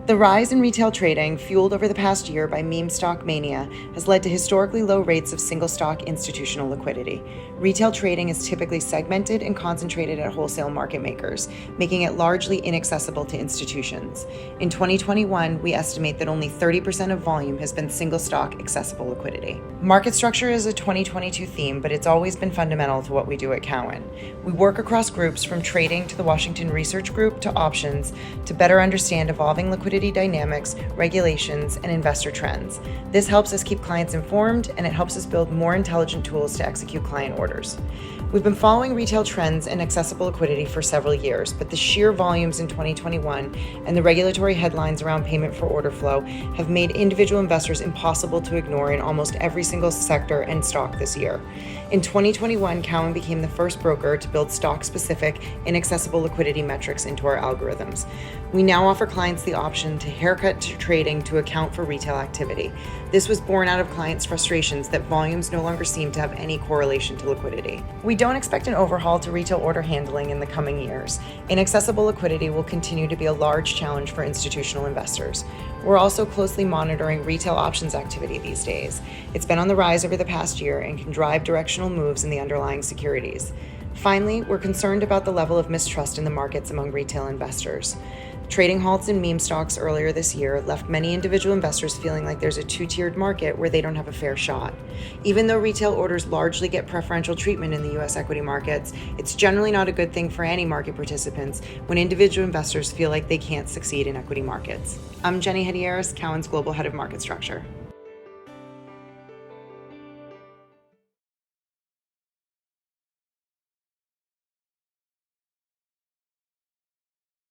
The rise in retail trading, fueled over the past year by meme stock mania, has led to historically low rates of single stock institutional liquidity. Retail trading is typically segmented and concentrated at wholesale market makers, making it largely inaccessible to institutions. In 2021, we estimate that only 30% of volume has been single stock accessible liquidity. Market structure is a 2022 theme, but it's always been fundamental to what we do at Cowen. We work across groups from trading to the Washington Research Group to options to better understand evolving liquidity dynamics, regulations, and investor trends. This helps us keep clients informed, and it helps us build more intelligent tools to execute client orders. We've been following retail trends and accessible liquidity for several years, but the sheer volumes in 2021 and the regulatory headlines around payment for order flow have made individual investors impossible to ignore in almost every single sector and stock this year. In 2021, Cowen became the first broker to build stock-specific, inaccessible liquidity metrics into our algorithms. We now offer clients the option to haircut to trading to account for retail activity. This was born out of clients' frustrations that volumes no longer seem to have any correlation to liquidity. We don't expect an overhaul to retail order handling in the coming years. Inaccessible liquidity will continue to be a large challenge for institutional investors. We're also closely monitoring retail options activity these days. It's been on the rise over the past year and can drive directional moves in the underlying securities. Finally, we're concerned about the level of mistrust in the markets among retail investors. Trading halts in meme stocks earlier this year left many individual investors feeling like there's a two-tiered market where they don't have a fair shot. Even though retail orders largely get preferential treatment in the US equity markets, it's generally not a good thing for any market participants when individual investors feel like they can't succeed in equity markets. I'm Hadiaris, Cowen's Global Head of Market Structure.